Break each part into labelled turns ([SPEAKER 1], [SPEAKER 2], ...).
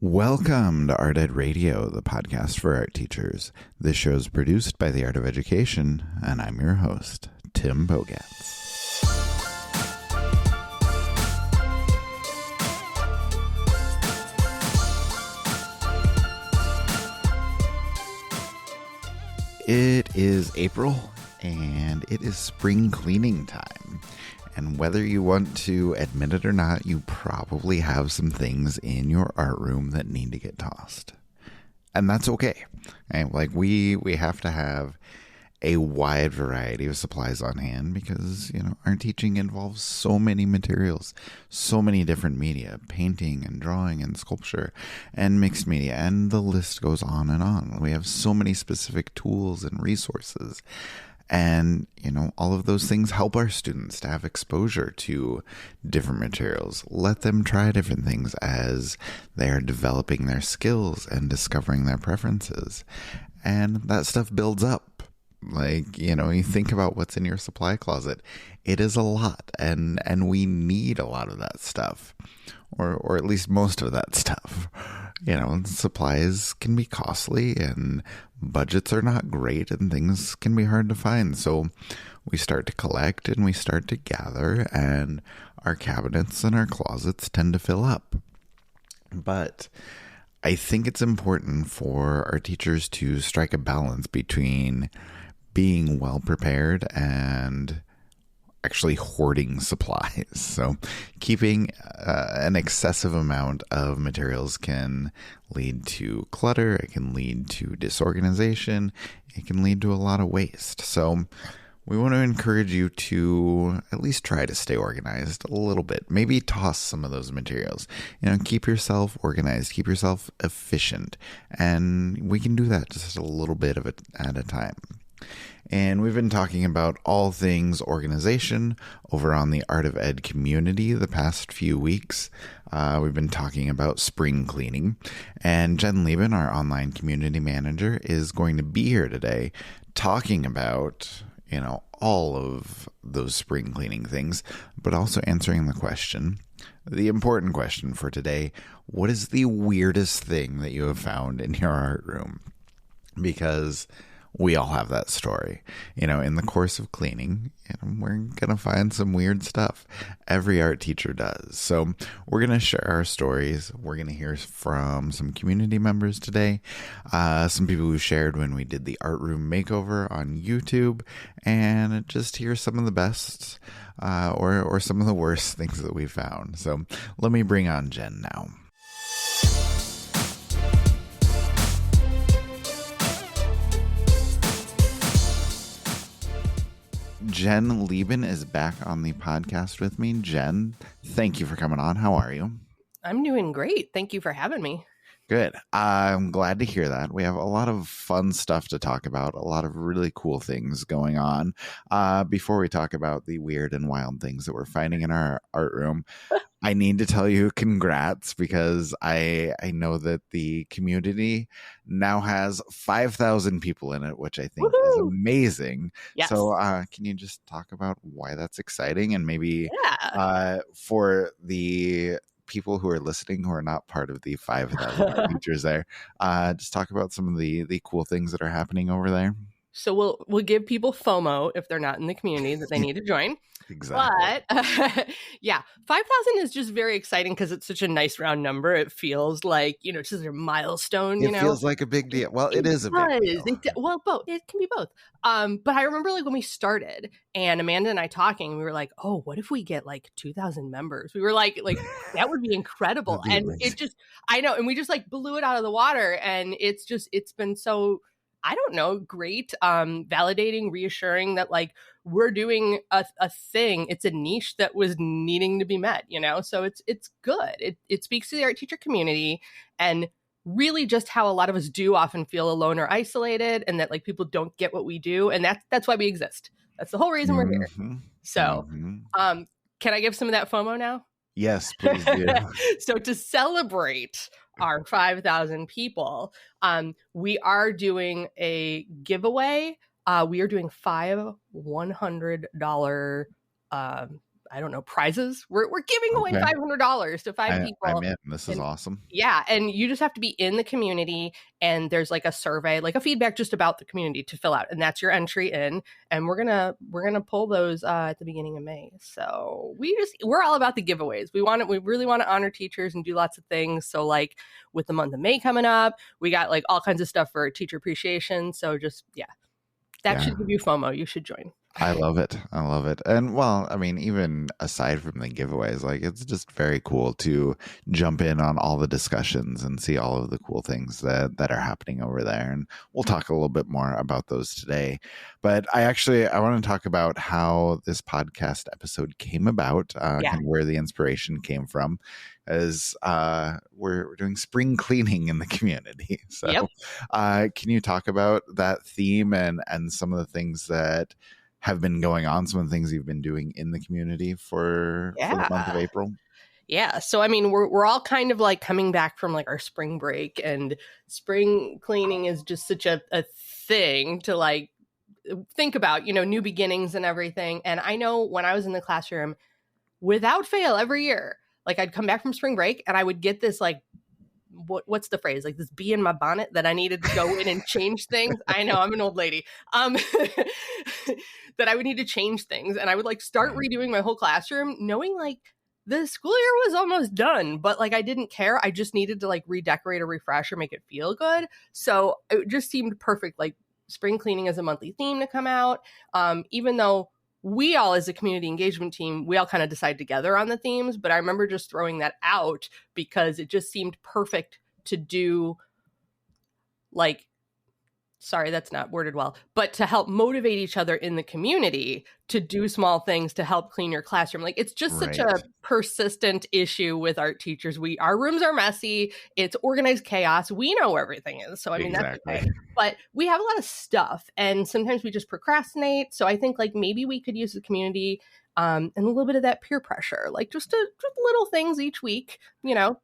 [SPEAKER 1] Welcome to Art Ed Radio, the podcast for art teachers. This show is produced by the Art of Education, and I'm your host, Tim Bogatz. It is April, and it is spring cleaning time. And whether you want to admit it or not, you probably have some things in your art room that need to get tossed. And that's okay. Right? Like we have to have a wide variety of supplies on hand because, art teaching involves so many materials, so many different media, painting and drawing and sculpture and mixed media, and the list goes on and on. We have so many specific tools and resources. And, all of those things help our students to have exposure to different materials. Let them try different things as they are developing their skills and discovering their preferences. And that stuff builds up. Like, you think about what's in your supply closet. It is a lot, and we need a lot of that stuff. Or at least most of that stuff. Supplies can be costly and budgets are not great and things can be hard to find. So we start to collect and we start to gather, and our cabinets and our closets tend to fill up. But I think it's important for our teachers to strike a balance between being well prepared and actually hoarding supplies. So keeping an excessive amount of materials can lead to clutter. It can lead to disorganization. It can lead to a lot of waste. So we want to encourage you to at least try to stay organized a little bit. Maybe toss some of those materials. Keep yourself organized. Keep yourself efficient. And we can do that just a little bit of it at a time. And we've been talking about all things organization over on the Art of Ed community the past few weeks. We've been talking about spring cleaning. And Jen Leban, our online community manager, is going to be here today talking about, all of those spring cleaning things, but also answering the important question for today: what is the weirdest thing that you have found in your art room? Because we all have that story. In the course of cleaning, we're going to find some weird stuff. Every art teacher does. So we're going to share our stories. We're going to hear from some community members today, some people who shared when we did the art room makeover on YouTube, and just hear some of the best or some of the worst things that we found. So let me bring on Jen now. Jen Leban is back on the podcast with me. Jen, thank you for coming on. How are you?
[SPEAKER 2] I'm doing great. Thank you for having me.
[SPEAKER 1] Good. I'm glad to hear that. We have a lot of fun stuff to talk about, a lot of really cool things going on. Before we talk about the weird and wild things that we're finding in our art room, I need to tell you congrats, because I know that the community now has 5,000 people in it, which I think is amazing.
[SPEAKER 2] Yes.
[SPEAKER 1] So can you just talk about why that's exciting, and maybe for the people who are listening who are not part of the 5,000 teachers there, just talk about some of the cool things that are happening over there.
[SPEAKER 2] So we'll give people FOMO if they're not in the community that they need to join.
[SPEAKER 1] Exactly.
[SPEAKER 2] But 5,000 is just very exciting because it's such a nice round number. It feels like, it's just a milestone,
[SPEAKER 1] It feels like a big deal. Well, it is a big deal.
[SPEAKER 2] Both. It can be both. But I remember when we started and Amanda and I talking, we were like, oh, what if we get 2,000 members? We were like that would be incredible. And amazing. It just, I know. And we just blew it out of the water. And it's been so, I don't know, great, validating, reassuring that we're doing a thing. It's a niche that was needing to be met, so it's good. It speaks to the art teacher community, and really just how a lot of us do often feel alone or isolated, and that people don't get what we do. And that's why we exist. That's the whole reason we're here. So, can I give some of that FOMO now?
[SPEAKER 1] Yes, please do.
[SPEAKER 2] So to celebrate our 5,000 people, we are doing a giveaway. We are doing 5 $100 I don't know, prizes. We're giving away
[SPEAKER 1] Okay.
[SPEAKER 2] $500 to 5 people.
[SPEAKER 1] I'm in. This is
[SPEAKER 2] And
[SPEAKER 1] awesome.
[SPEAKER 2] yeah, and you just have to be in the community, and there's like a survey, like a feedback just about the community to fill out, and that's your entry in. And we're gonna pull those at the beginning of May. So we're all about the giveaways. We really want to honor teachers and do lots of things. So like with the month of May coming up, we got like all kinds of stuff for teacher appreciation. So just that should give you FOMO. You should join.
[SPEAKER 1] I love it. I love it. And well, I mean, even aside from the giveaways, like it's just very cool to jump in on all the discussions and see all of the cool things that are happening over there. And we'll talk a little bit more about those today. But I want to talk about how this podcast episode came about, kind of where the inspiration came from. As we're doing spring cleaning in the community. So can you talk about that theme and some of the things that have been going on, some of the things you've been doing in the community for the month of April?
[SPEAKER 2] Yeah. So, I mean, we're all kind of like coming back from like our spring break, and spring cleaning is just such a thing to like think about, new beginnings and everything. And I know when I was in the classroom, without fail, every year, like I'd come back from spring break and I would get this like, what's the phrase? Like this bee in my bonnet that I needed to go in and change things. I know I'm an old lady. That I would need to change things. And I would like start redoing my whole classroom knowing like the school year was almost done, but like I didn't care. I just needed to like redecorate or refresh or make it feel good. So it just seemed perfect. Like spring cleaning as a monthly theme to come out. Even though we all as a community engagement team, we all kind of decide together on the themes, but I remember just throwing that out because it just seemed perfect to do like, sorry, that's not worded well, but to help motivate each other in the community to do small things to help clean your classroom. Like it's just such a persistent issue with art teachers. Our rooms are messy. It's organized chaos. We know where everything is. So I mean, that's okay. But we have a lot of stuff and sometimes we just procrastinate. So I think like maybe we could use the community and a little bit of that peer pressure, like just little things each week,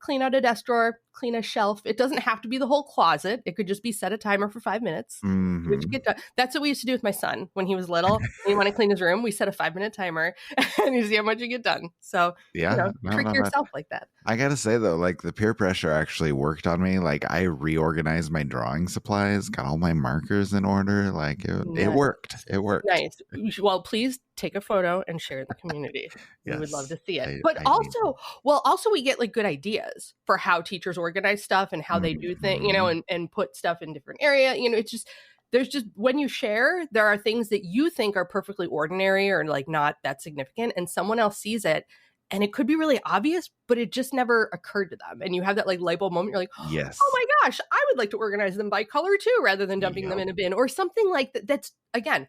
[SPEAKER 2] clean out a desk drawer, clean a shelf. It doesn't have to be the whole closet. It could just be set a timer for 5 minutes. Which get done. That's what we used to do with my son when he was little. When he wanted to clean his room, we set a 5-minute timer and you see how much you get done. So trick yourself like that.
[SPEAKER 1] I gotta say though, like the peer pressure actually worked on me. Like I reorganized my drawing supplies, got all my markers in order. Like it worked. It worked.
[SPEAKER 2] Nice. Well, please take a photo and share in the community. We would love to see it. But also we get like good ideas for how teachers organize stuff and how they do things, and put stuff in different area. It's just, there's just, when you share, there are things that you think are perfectly ordinary or like not that significant, and someone else sees it and it could be really obvious, but it just never occurred to them. And you have that like light bulb moment. You're like,
[SPEAKER 1] yes,
[SPEAKER 2] oh my gosh, I would like to organize them by color too, rather than dumping them in a bin or something like that. That's again,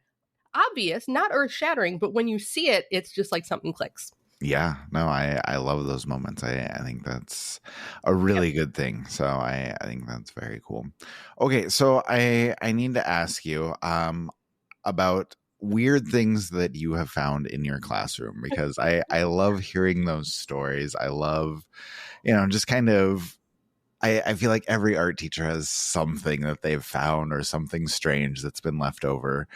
[SPEAKER 2] obvious, not earth shattering, but when you see it, it's just like something clicks.
[SPEAKER 1] Yeah, no, I love those moments. I think that's a really good thing. So I think that's very cool. Okay, so I need to ask you about weird things that you have found in your classroom, because I love hearing those stories. I love, just kind of, I feel like every art teacher has something that they've found or something strange that's been left over.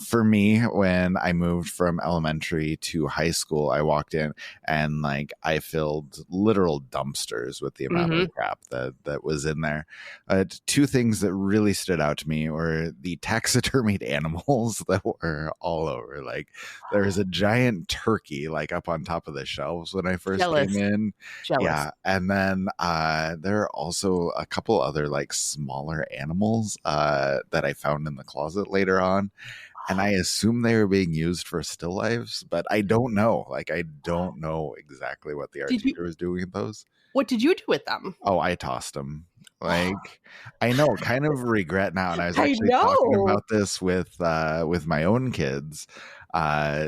[SPEAKER 1] For me, when I moved from elementary to high school, I walked in and like I filled literal dumpsters with the amount of crap that was in there. Two things that really stood out to me were the taxidermied animals that were all over. Like there was a giant turkey like up on top of the shelves when I first came in. Yeah, and then there are also a couple other like smaller animals that I found in the closet later on, and I assume they were being used for still lifes, but I don't know. Like I don't know exactly what the art teacher was doing with those.
[SPEAKER 2] What did you do with them?
[SPEAKER 1] Oh, I tossed them. Like I know, kind of regret now, and I was actually talking about this with my own kids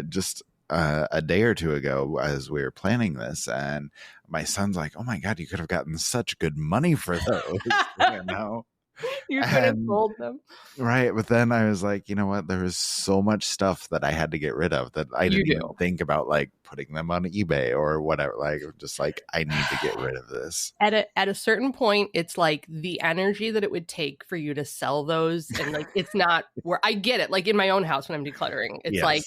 [SPEAKER 1] just a day or two ago as we were planning this, and my son's like, oh my God, you could have gotten such good money for those.
[SPEAKER 2] You could have sold them.
[SPEAKER 1] Right. But then I was like, you know what? There was so much stuff that I had to get rid of that I didn't even think about like putting them on eBay or whatever. Like just like, I need to get rid of this.
[SPEAKER 2] At a certain point, it's like the energy that it would take for you to sell those. And like, it's not where I get it. Like in my own house when I'm decluttering, it's like,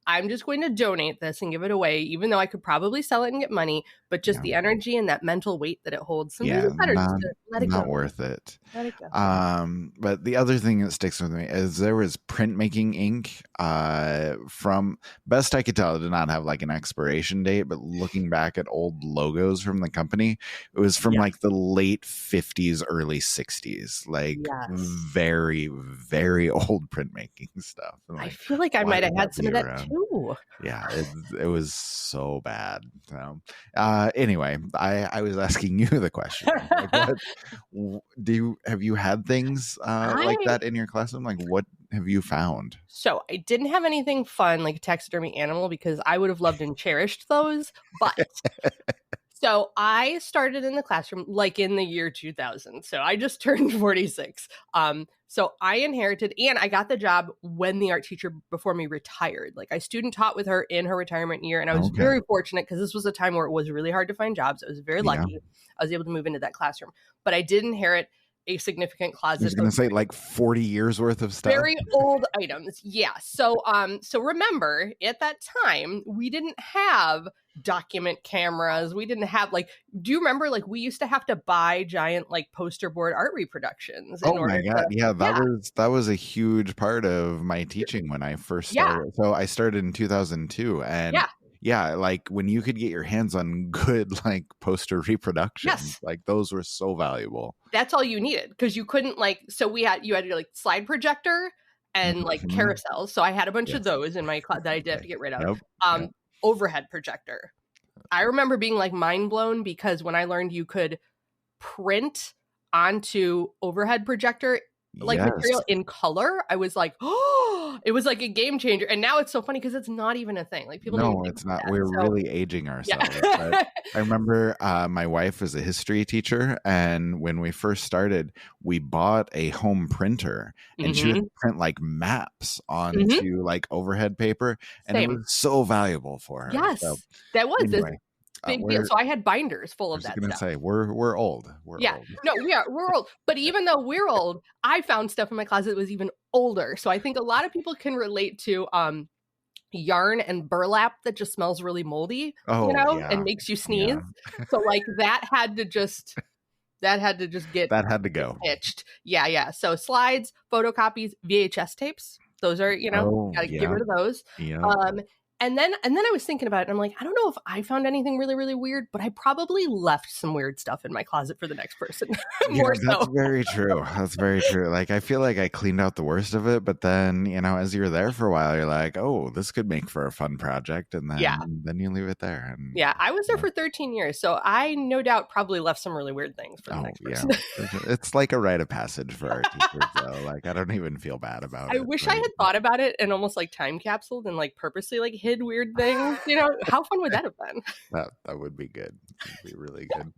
[SPEAKER 2] I'm just going to donate this and give it away, even though I could probably sell it and get money. But just the energy and that mental weight that it holds, sometimes it's better just to let it go.
[SPEAKER 1] Not worth it.
[SPEAKER 2] Let it go.
[SPEAKER 1] But the other thing that sticks with me is there was printmaking ink. From best I could tell, it did not have like an expiration date, but looking back at old logos from the company, it was from like the late 50s, early 60s, like very, very old printmaking stuff. And
[SPEAKER 2] I feel like I might have had some of that too.
[SPEAKER 1] Yeah, it was so bad. So, anyway, I was asking you the question. Like, have you had things like that in your classroom? Like, what have you found?
[SPEAKER 2] So I didn't have anything fun like a taxidermy animal because I would have loved and cherished those. But so I started in the classroom like in the year 2000. So I just turned 46. So I inherited, and I got the job when the art teacher before me retired. Like I student taught with her in her retirement year. And I was very fortunate because this was a time where it was really hard to find jobs. I was very lucky. I was able to move into that classroom. But I did inherit a significant closet. I was
[SPEAKER 1] going to say like 40 years worth of stuff.
[SPEAKER 2] Very old items. Yeah. So remember at that time, we didn't have document cameras. We didn't have do you remember we used to have to buy giant poster board art reproductions?
[SPEAKER 1] Oh my God. That was a huge part of my teaching when I first started. So I started in 2002 and like when you could get your hands on good poster reproductions, those were so valuable.
[SPEAKER 2] That's all you needed because you couldn't so you had your slide projector and carousels. So I had a bunch of those in my class that I did have to get rid of. Overhead projector. I remember being mind blown because when I learned you could print onto overhead projector material in color, I was like, oh, it was like a game changer. And now it's so funny because it's not even a thing. People
[SPEAKER 1] no, it's not. We're really aging ourselves. I remember my wife was a history teacher, and when we first started, we bought a home printer, and she would print maps onto overhead paper, and it was so valuable for her.
[SPEAKER 2] Yes, so, that was anyway. Big deal. So I had binders full of that stuff. I was going to
[SPEAKER 1] say, we're old. We're old.
[SPEAKER 2] No, we're old. But even though we're old, I found stuff in my closet that was even older. So I think a lot of people can relate to yarn and burlap that just smells really moldy, and makes you sneeze. Yeah. So that had to just
[SPEAKER 1] go.
[SPEAKER 2] Pitched. Yeah. So slides, photocopies, VHS tapes. Those are, gotta get rid of those.
[SPEAKER 1] Yeah.
[SPEAKER 2] And then I was thinking about it, and I'm like, I don't know if I found anything really, really weird, but I probably left some weird stuff in my closet for the next person.
[SPEAKER 1] That's very true. That's very true. I feel like I cleaned out the worst of it, but then, as you're there for a while, you're like, oh, this could make for a fun project. And then you leave it there. And,
[SPEAKER 2] I was there for 13 years. So I no doubt probably left some really weird things for the next person.
[SPEAKER 1] It's like a rite of passage for our teachers, though. I don't even feel bad about it.
[SPEAKER 2] I wish I had thought about it and almost time capsuled and purposely hid weird things. How fun would that have been?
[SPEAKER 1] That would be good. It'd be really good.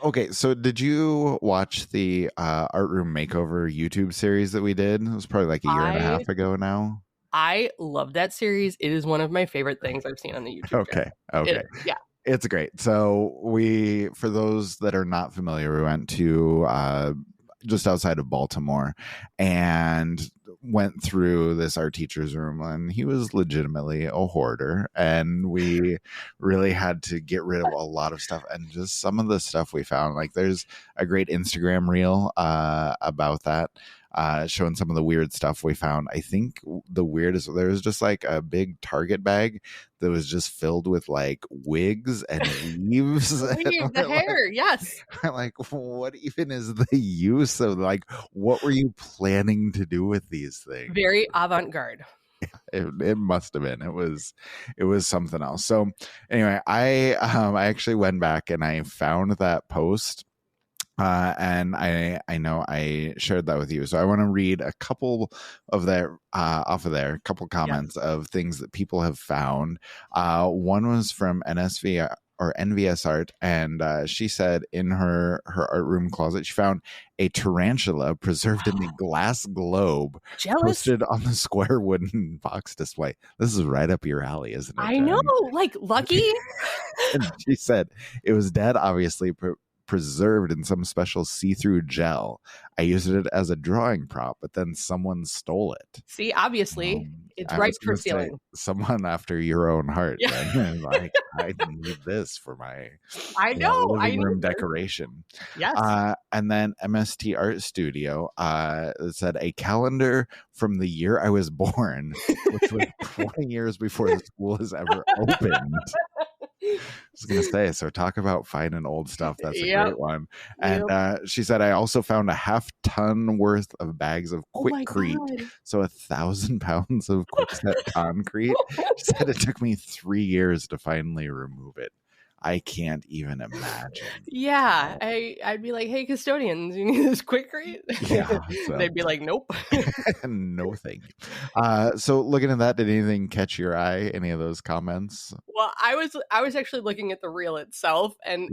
[SPEAKER 1] Okay, so did you watch the art room makeover YouTube series that we did? It was probably a year and a half ago now.
[SPEAKER 2] I love that series. It is one of my favorite things I've seen on the YouTube channel.
[SPEAKER 1] Okay. It's great. So for those that are not familiar, we went to just outside of Baltimore and went through this art teacher's room, and he was legitimately a hoarder, and we really had to get rid of a lot of stuff. And just some of the stuff we found, there's a great Instagram reel about that, showing some of the weird stuff we found. I think the weirdest, there was just a big Target bag that was just filled with wigs and weaves.
[SPEAKER 2] The hair, yes.
[SPEAKER 1] What even is the use of what were you planning to do with these things?
[SPEAKER 2] Very avant-garde.
[SPEAKER 1] It must have been. It was something else. So anyway, I actually went back and I found that post. And I know I shared that with you. So I want to read a couple of their off of there, a couple comments of things that people have found. One was from NSV or NVS Art, and she said in her art room closet, she found a tarantula preserved in the glass globe, posted on the square wooden box display. This is right up your alley, isn't it?
[SPEAKER 2] I know, lucky.
[SPEAKER 1] And she said it was dead, obviously. preserved in some special see-through gel. I used it as a drawing prop, but then someone stole it.
[SPEAKER 2] See, obviously, it's
[SPEAKER 1] I
[SPEAKER 2] ripe
[SPEAKER 1] was
[SPEAKER 2] for
[SPEAKER 1] going to say
[SPEAKER 2] stealing.
[SPEAKER 1] someone after your own heart.
[SPEAKER 2] Yeah.
[SPEAKER 1] Then. Like, I need this for my
[SPEAKER 2] I know.
[SPEAKER 1] living room decoration.
[SPEAKER 2] Yes.
[SPEAKER 1] And then MST Art Studio it said a calendar from the year I was born, which was 20 years before the school has ever opened. I was going to say, so talk about finding old stuff. That's a great one. And she said, I also found a 1/2 ton worth of bags of Quickcrete. So 1,000 pounds of quickset concrete. She said it took me 3 years to finally remove it. I can't even imagine.
[SPEAKER 2] Yeah, I'd be like, hey, custodians, you need this Quickcrete?
[SPEAKER 1] Yeah. So.
[SPEAKER 2] They'd be like, nope.
[SPEAKER 1] No, thank you. So looking at that, did anything catch your eye? Any of those comments?
[SPEAKER 2] Well, I was actually looking at the reel itself, and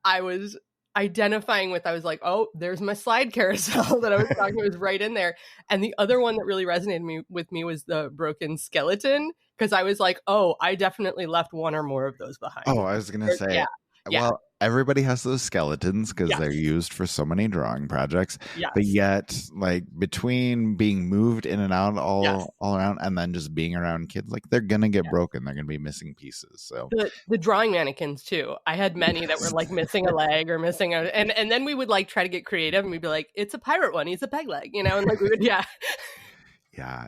[SPEAKER 2] I was identifying with, I was like, oh, there's my slide carousel that I was talking was right in there. And the other one that really resonated with me was the broken skeleton, because I was like, oh, I definitely left one or more of those behind.
[SPEAKER 1] Oh, I was going to say, well, everybody has those skeletons because they're used for so many drawing projects.
[SPEAKER 2] Yes.
[SPEAKER 1] But yet, like, between being moved in and out all around and then just being around kids, like, they're going to get broken. They're going to be missing pieces. So
[SPEAKER 2] the drawing mannequins, too. I had many that were, like, missing a leg or missing a... And then we would, like, try to get creative, and we'd be like, it's a pirate one. He's a peg leg, you know? And, like, we would, Yeah,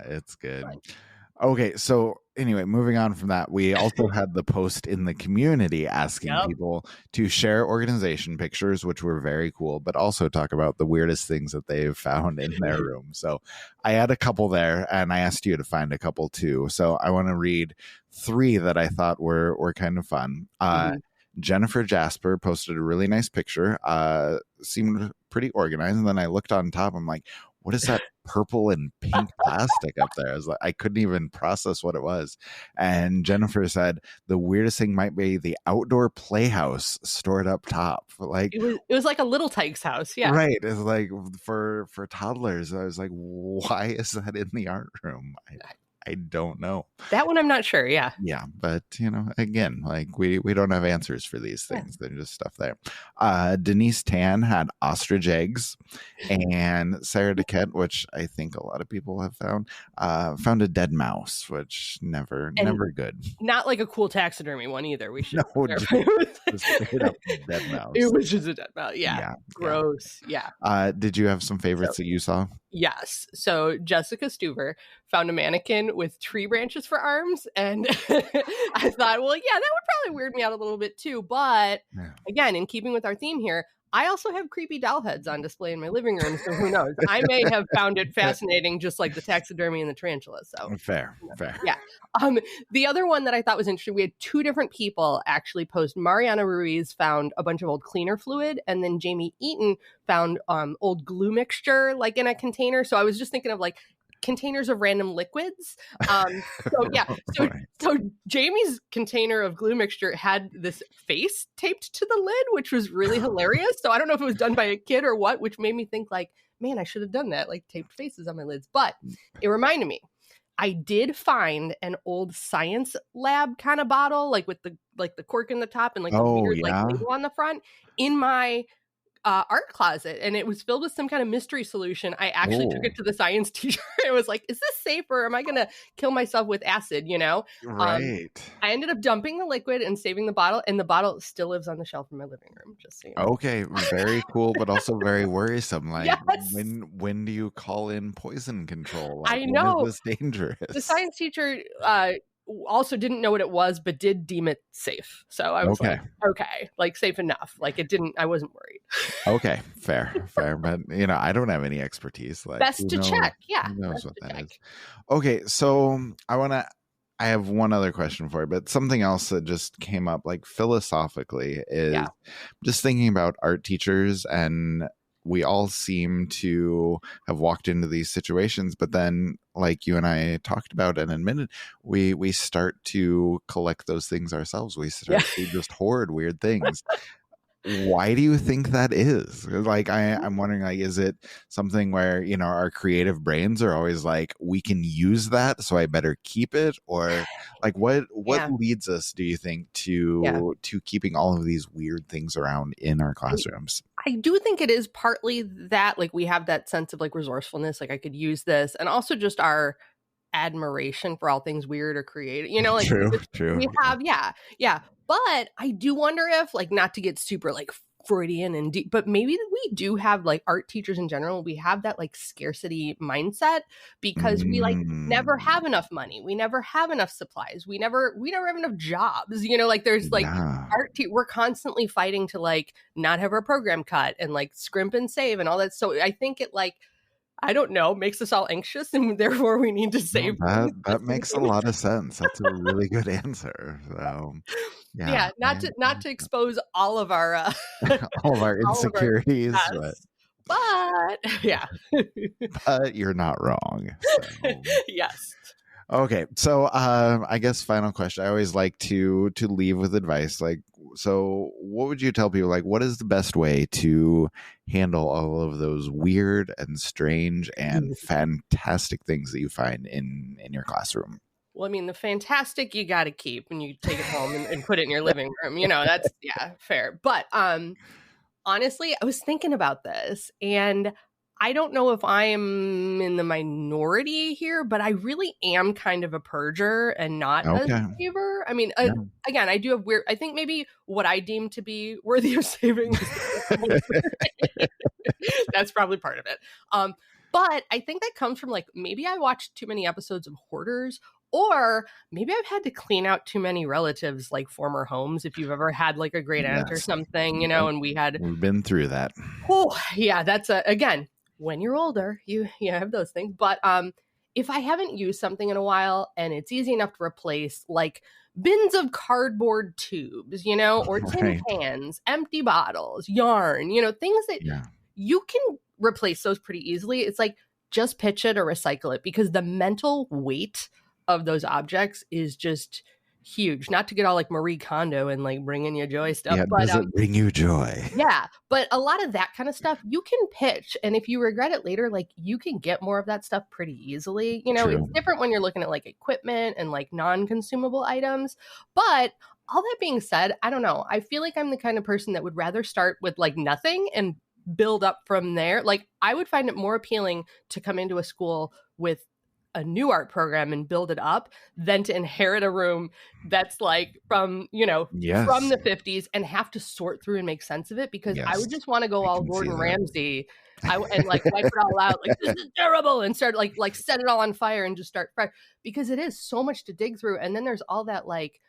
[SPEAKER 1] it's good. Right. Okay, so anyway, moving on from that, we also had the post in the community asking people to share organization pictures, which were very cool, but also talk about the weirdest things that they've found in their room. So I had a couple there, and I asked you to find a couple too. So I want to read 3 that I thought were kind of fun. Jennifer Jasper posted a really nice picture, seemed pretty organized, and then I looked on top, I'm like, what is that purple and pink plastic up there? I couldn't even process what it was. And Jennifer said the weirdest thing might be the outdoor playhouse stored up top. Like
[SPEAKER 2] it was like a little Tyke's house. Yeah.
[SPEAKER 1] Right. It's like for toddlers. I was like, why is that in the art room? I don't know.
[SPEAKER 2] That one I'm not sure. Yeah.
[SPEAKER 1] Yeah. But, again, like we don't have answers for these things. They're just stuff there. Denise Tan had ostrich eggs, and Sarah DeKent, which I think a lot of people have found a dead mouse, which never good.
[SPEAKER 2] Not like a cool taxidermy one either. We should.
[SPEAKER 1] No, just straight up dead mouse.
[SPEAKER 2] It was just a dead mouse. Yeah. Gross. Yeah.
[SPEAKER 1] Did you have some favorites that you saw?
[SPEAKER 2] Yes. So Jessica Stuver found a mannequin with tree branches for arms. And I thought, well, yeah, that would probably weird me out a little bit too. But again, in keeping with our theme here, I also have creepy doll heads on display in my living room. So who knows? I may have found it fascinating, just like the taxidermy and the tarantula. So
[SPEAKER 1] fair.
[SPEAKER 2] Yeah. The other one that I thought was interesting, we had 2 different people actually post. Mariana Ruiz found a bunch of old cleaner fluid, and then Jamie Eaton found old glue mixture, like in a container. So I was just thinking of like containers of random liquids. So Jamie's container of glue mixture had this face taped to the lid, which was really hilarious. So I don't know if it was done by a kid or what, which made me think like, man, I should have done that, like taped faces on my lids. But it reminded me, I did find an old science lab kind of bottle, like with the cork in the top and like a weird like label on the front, in my art closet, and it was filled with some kind of mystery solution. I actually took it to the science teacher. It was like, is this safe, or am I gonna kill myself with acid?
[SPEAKER 1] Right.
[SPEAKER 2] I ended up dumping the liquid and saving the bottle, and the bottle still lives on the shelf in my living room, just so you know.
[SPEAKER 1] Okay, very cool, but also very worrisome. Like, when do you call in poison control? Like,
[SPEAKER 2] I know.
[SPEAKER 1] When is this dangerous?
[SPEAKER 2] The science teacher also didn't know what it was, but did deem it safe. So I was like, okay, like safe enough. Like I wasn't worried.
[SPEAKER 1] Okay, fair. But I don't have any expertise. Like,
[SPEAKER 2] best to check. Yeah.
[SPEAKER 1] Who knows what that is? Okay, so I have one other question for you, but something else that just came up, like philosophically, is just thinking about art teachers, and we all seem to have walked into these situations, but then, like you and I talked about and admitted, we start to collect those things ourselves. We start to just hoard weird things. Why do you think that is? Like, I'm wondering, like, is it something where, our creative brains are always like, we can use that, so I better keep it? Or like, what
[SPEAKER 2] Yeah.
[SPEAKER 1] leads us, do you think,
[SPEAKER 2] Yeah.
[SPEAKER 1] to keeping all of these weird things around in our classrooms?
[SPEAKER 2] I do think it is partly that, like, we have that sense of like resourcefulness, like I could use this, and also just our admiration for all things weird or creative, like
[SPEAKER 1] True, true.
[SPEAKER 2] we have, yeah, yeah. But I do wonder if, like, not to get super like Freudian and deep, but maybe we do have, like, art teachers in general, we have that like scarcity mindset because we like never
[SPEAKER 1] Mm,
[SPEAKER 2] have enough money, we never have enough supplies, we never have enough jobs, like there's like
[SPEAKER 1] yeah.
[SPEAKER 2] we're constantly fighting to like not have our program cut and like scrimp and save and all that. So I think it, like, I don't know, makes us all anxious and therefore we need to
[SPEAKER 1] No,
[SPEAKER 2] save things
[SPEAKER 1] that
[SPEAKER 2] just in
[SPEAKER 1] makes a
[SPEAKER 2] case.
[SPEAKER 1] lot of sense. That's a really good answer. So, yeah,
[SPEAKER 2] Yeah, not to expose all of our
[SPEAKER 1] all of our
[SPEAKER 2] all of our
[SPEAKER 1] insecurities,
[SPEAKER 2] yes. But yeah.
[SPEAKER 1] but you're not wrong. So,
[SPEAKER 2] Yes.
[SPEAKER 1] okay. So, I guess final question. I always like to leave with advice. Like, so what would you tell people? Like, what is the best way to handle all of those weird and strange and fantastic things that you find in your classroom?
[SPEAKER 2] Well, I mean, the fantastic you got to keep and you take it home and put it in your living room. That's, yeah, fair. But honestly, I was thinking about this and I don't know if I'm in the minority here, but I really am kind of a purger and not a
[SPEAKER 1] Okay.
[SPEAKER 2] saver. I mean,
[SPEAKER 1] Yeah.
[SPEAKER 2] again, I do have weird, I think maybe what I deem to be worthy of saving is that's probably part of it. But I think that comes from, like, maybe I watched too many episodes of Hoarders, or maybe I've had to clean out too many relatives, like former homes. If you've ever had like a great aunt or
[SPEAKER 1] Yes.
[SPEAKER 2] something,
[SPEAKER 1] Yep.
[SPEAKER 2] and we had,
[SPEAKER 1] We've been through that.
[SPEAKER 2] oh yeah, that's again, when you're older, you have those things. But if I haven't used something in a while and it's easy enough to replace, like bins of cardboard tubes, or tin
[SPEAKER 1] Right.
[SPEAKER 2] cans, empty bottles, yarn, things that
[SPEAKER 1] Yeah.
[SPEAKER 2] you can replace those pretty easily. It's like, just pitch it or recycle it because the mental weight of those objects is just huge. Not to get all like Marie Kondo and like bringing you joy stuff,
[SPEAKER 1] Yeah.
[SPEAKER 2] but
[SPEAKER 1] Does it bring you joy?
[SPEAKER 2] yeah, but a lot of that kind of stuff you can pitch, and if you regret it later, like, you can get more of that stuff pretty easily. It's
[SPEAKER 1] True.
[SPEAKER 2] different when you're looking at like equipment and like non-consumable items. But all that being said, I don't know. I feel like I'm the kind of person that would rather start with like nothing and build up from there. Like, I would find it more appealing to come into a school with a new art program and build it up than to inherit a room that's like from
[SPEAKER 1] Yes.
[SPEAKER 2] the 50s and have to sort through and make sense of it, because I
[SPEAKER 1] Yes.
[SPEAKER 2] would just want to go
[SPEAKER 1] I
[SPEAKER 2] all
[SPEAKER 1] can see
[SPEAKER 2] Gordon
[SPEAKER 1] that.
[SPEAKER 2] Ramsay and like wipe it all out, like, this is terrible, and start like set it all on fire and just start fresh, because it is so much to dig through. And then there's all that, like,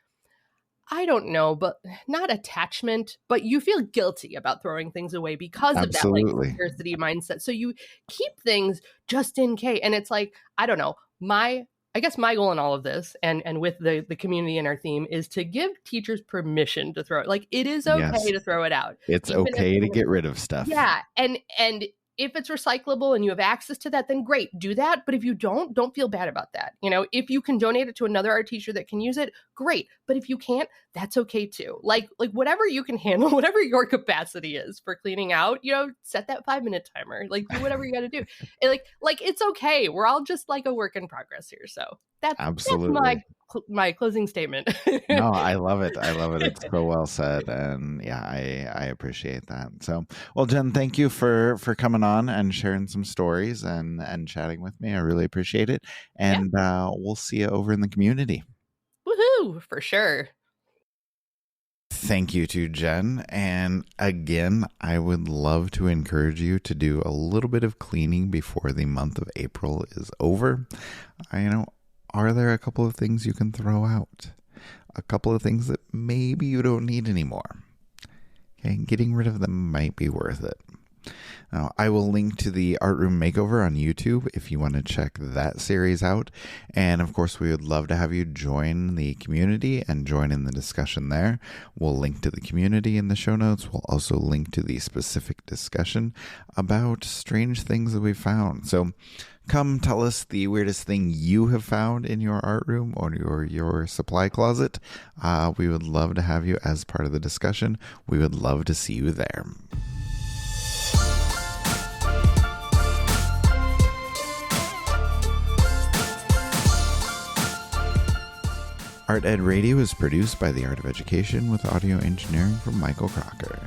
[SPEAKER 2] I don't know, but not attachment, but you feel guilty about throwing things away because of that like
[SPEAKER 1] Absolutely.
[SPEAKER 2] scarcity mindset. So you keep things just in case. And it's like, I don't know, I guess my goal in all of this and with the community and our theme is to give teachers permission to throw it. Like, it is okay
[SPEAKER 1] Yes.
[SPEAKER 2] to throw it out.
[SPEAKER 1] It's
[SPEAKER 2] Even if
[SPEAKER 1] okay to get rid of stuff.
[SPEAKER 2] yeah, and if it's recyclable and you have access to that, then great, do that. But if you don't feel bad about that. If you can donate it to another art teacher that can use it, great. But if you can't, that's okay too. Like whatever you can handle, whatever your capacity is for cleaning out, set that 5-minute timer. Like, do whatever you got to do. And like it's okay. We're all just like a work in progress here. So that's
[SPEAKER 1] Absolutely.
[SPEAKER 2] my closing statement.
[SPEAKER 1] No, I love it. I love it. It's so well said. And yeah, I appreciate that. So, well, Jen, thank you for coming on and sharing some stories and chatting with me. I really appreciate it.
[SPEAKER 2] Yeah.
[SPEAKER 1] And we'll see you over in the community.
[SPEAKER 2] Woohoo, for sure.
[SPEAKER 1] Thank you to Jen. And again, I would love to encourage you to do a little bit of cleaning before the month of April is over. Are there a couple of things you can throw out? A couple of things that maybe you don't need anymore. Okay, getting rid of them might be worth it. Now, I will link to the Art Room Makeover on YouTube if you want to check that series out. And of course, we would love to have you join the community and join in the discussion there. We'll link to the community in the show notes. We'll also link to the specific discussion about strange things that we found. So come tell us the weirdest thing you have found in your art room or your supply closet. We would love to have you as part of the discussion. We would love to see you there. Art Ed Radio is produced by The Art of Education with audio engineering from Michael Crocker.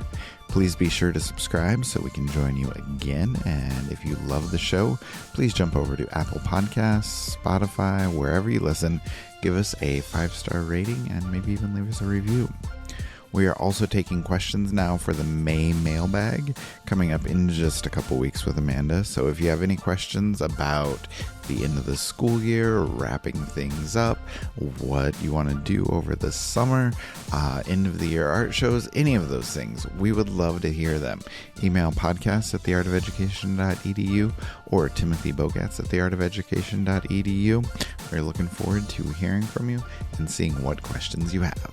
[SPEAKER 1] Please be sure to subscribe so we can join you again. And if you love the show, please jump over to Apple Podcasts, Spotify, wherever you listen. Give us a 5-star rating and maybe even leave us a review. We are also taking questions now for the May mailbag coming up in just a couple weeks with Amanda. So if you have any questions about the end of the school year, wrapping things up, what you want to do over the summer, end of the year art shows, any of those things, we would love to hear them. Email podcast@theartofeducation.edu or timothybogats@theartofeducation.edu. We're looking forward to hearing from you and seeing what questions you have.